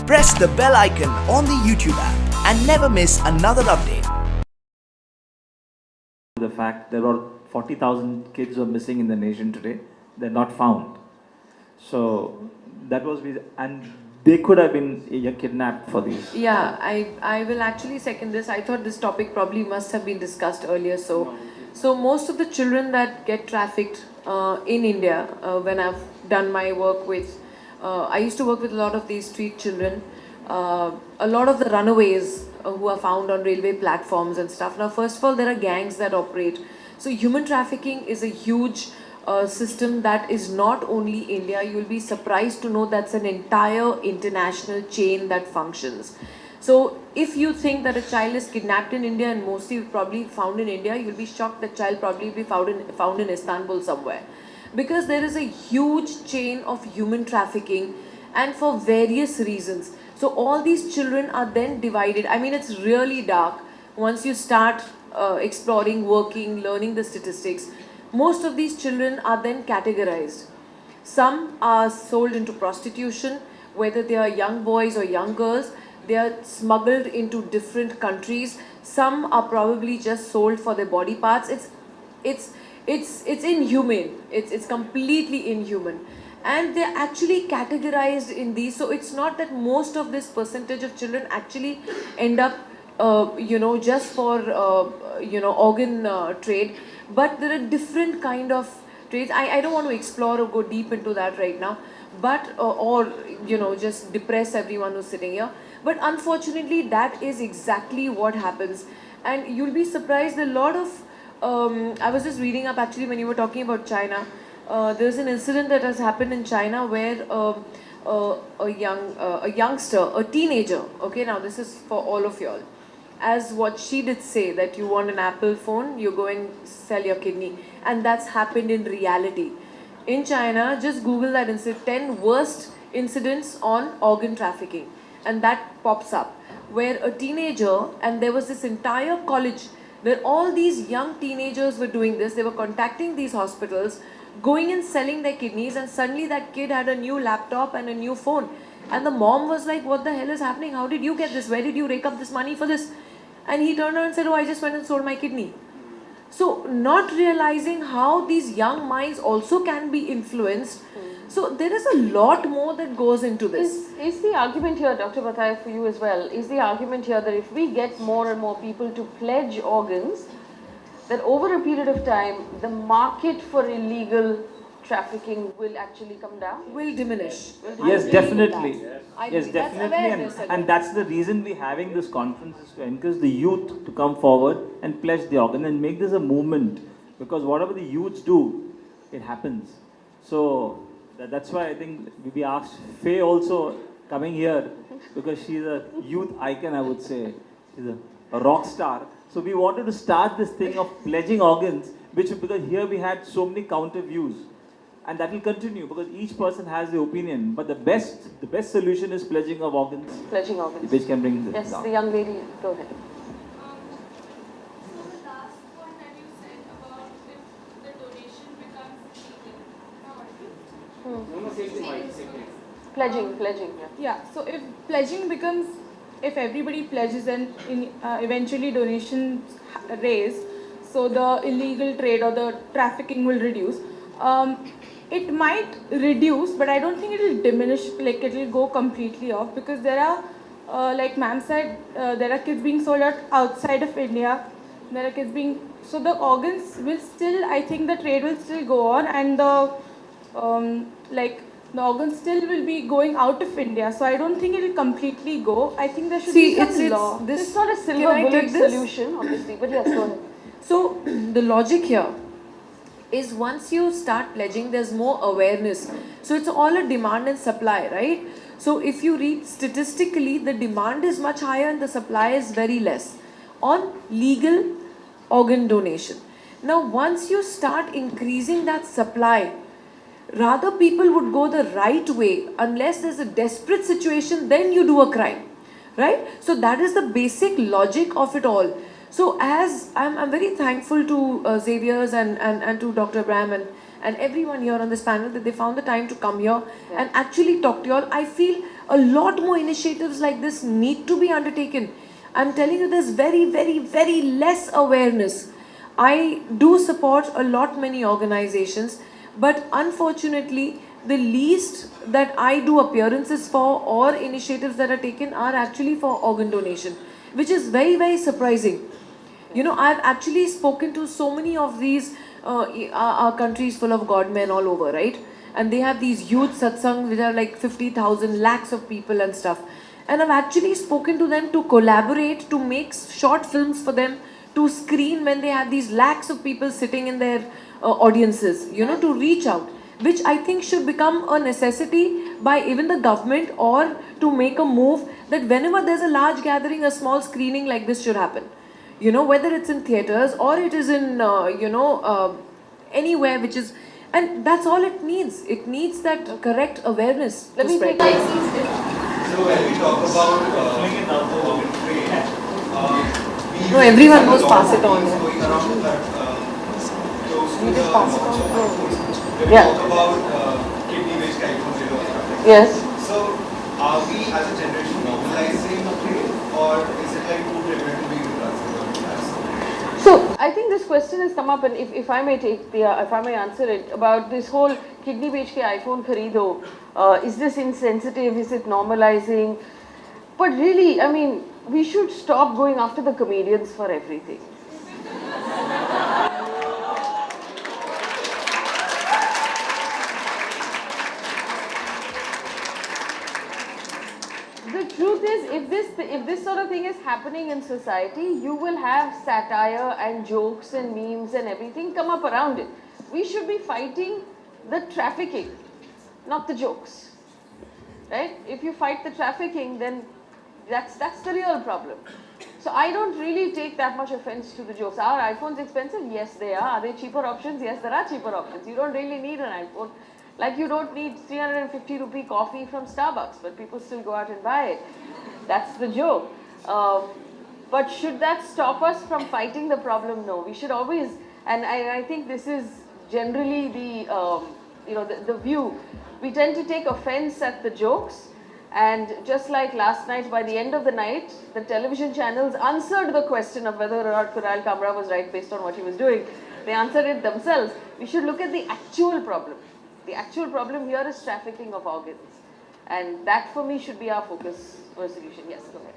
Press the bell icon on the YouTube app and never miss another update. The fact there are 40,000 kids who are missing in the nation today, they're not found. So that was, and they could have been kidnapped for these. Yeah, I will actually second this. I thought this topic probably must have been discussed earlier. So most of the children that get trafficked in India, when I've done my work with, I used to work with a lot of these street children, a lot of the runaways who are found on railway platforms and stuff. Now, first of all, there are gangs that operate. So human trafficking is a huge system that is not only India. You will be surprised to know that's an entire international chain that functions. So if you think that a child is kidnapped in India and mostly probably found in India, you will be shocked that child probably be found in Istanbul somewhere. Because there is a huge chain of human trafficking, and for various reasons. So all these children are then divided. I mean, it's really dark once you start exploring, working, learning the statistics. Most of these children are then categorized. Some are sold into prostitution, whether they are young boys or young girls. They are smuggled into different countries. Some are probably just sold for their body parts. It's inhumane. It's completely inhuman. And they're actually categorized in these. So it's not that most of this percentage of children actually end up, just for, organ trade. But there are different kind of trades. I don't want to explore or go deep into that right now. But, just depress everyone who's sitting here. But unfortunately, that is exactly what happens. And you'll be surprised, a lot of, I was just reading up actually when you were talking about China. There's an incident that has happened in China where a youngster, a teenager, okay, now this is for all of y'all, as what she did say, that you want an Apple phone, you go and sell your kidney. And that's happened in reality. In China, just Google that incident, 10 worst incidents on organ trafficking. And that pops up, where a teenager, and there was this entire college where all these young teenagers were doing this. They were contacting these hospitals, going and selling their kidneys, and suddenly that kid had a new laptop and a new phone. And the mom was like, what the hell is happening? How did you get this? Where did you rake up this money for this? And he turned around and said, oh, I just went and sold my kidney. So not realizing how these young minds also can be influenced. So there is a lot more that goes into this. Is the argument here, Dr. Bataia, for you as well, is the argument here that if we get more and more people to pledge organs, that over a period of time, the market for illegal trafficking will actually come down? Will diminish. Yes, definitely. Yes, That's definitely. awareness, And that's the reason we're having this conference, is to encourage the youth to come forward and pledge the organ and make this a movement. Because whatever the youths do, it happens. So that's why I think we asked Faye also coming here, because she's a youth icon, I would say. She's a rock star. So we wanted to start this thing of pledging organs, because here we had so many counter views. And that will continue, because each person has the opinion. But the best solution is pledging of organs. Pledging organs. Which can bring this Yes, down. the young lady, go ahead. So the last point that you said about if the donation becomes legal. Pledging, yeah. Yeah, so if pledging becomes, if everybody pledges and eventually donations raise, so the illegal trade or the trafficking will reduce. It might reduce, but I don't think it will diminish, like it will go completely off, because there are, like ma'am said, there are kids being sold outside of India. There are kids being, so the organs will still, I think the trade will still go on, and the organs still will be going out of India. So I don't think it will completely go. I think there should be some law. It's not a silver bullet solution, obviously, but yes, go ahead. So the logic here is, once you start pledging, there's more awareness. So it's all a demand and supply, right? So if you read statistically, the demand is much higher and the supply is very less on legal organ donation. Now, once you start increasing that supply, rather people would go the right way. Unless there's a desperate situation, then you do a crime, right? So that is the basic logic of it all. So as I'm very thankful to Xavier's and to Dr. Abraham and everyone here on this panel that they found the time to come here and actually talk to you all. I feel a lot more initiatives like this need to be undertaken. I'm telling you, there's very, very, very less awareness. I do support a lot many organizations, but unfortunately, the least that I do appearances for or initiatives that are taken are actually for organ donation, which is very, very surprising. You know, I've actually spoken to so many of these, our countries full of godmen all over, right? And they have these youth satsangs which are like 50,000, lakhs of people and stuff. And I've actually spoken to them to collaborate, to make short films for them, to screen when they have these lakhs of people sitting in their audiences, you know, to reach out, which I think should become a necessity by even the government, or to make a move that whenever there's a large gathering, a small screening like this should happen. You know, whether it's in theaters or it is in, anywhere which is, and that's all it needs. It needs that correct awareness. Let me take So when we talk about organ trade, No, everyone knows, pass it on. Going around that, close to You just pass it on. when we Yeah. talk about kidney-based typhoons, Yes. So are we as a generation normalizing trade, or is it like too trivial to be considered? So I think this question has come up, and if I may take the, if I may answer it, about this whole kidney बेच के iPhone खरीदो, is this insensitive? Is it normalizing? But really, I mean, we should stop going after the comedians for everything. The truth is, if this sort of thing is happening in society, you will have satire and jokes and memes and everything come up around it. We should be fighting the trafficking, not the jokes, right? If you fight the trafficking, then that's the real problem. So I don't really take that much offense to the jokes. Are iPhones expensive? Yes, they are. Are there cheaper options? Yes, there are cheaper options. You don't really need an iPhone. Like you don't need 350 rupee coffee from Starbucks, but people still go out and buy it. That's the joke. But should that stop us from fighting the problem? No. We should always, and I think this is generally the view. We tend to take offense at the jokes, and just like last night, by the end of the night, the television channels answered the question of whether or not Kunal Kamra was right based on what he was doing. They answered it themselves. We should look at the actual problem. The actual problem here is trafficking of organs. And that for me should be our focus for a solution. Yes, go ahead.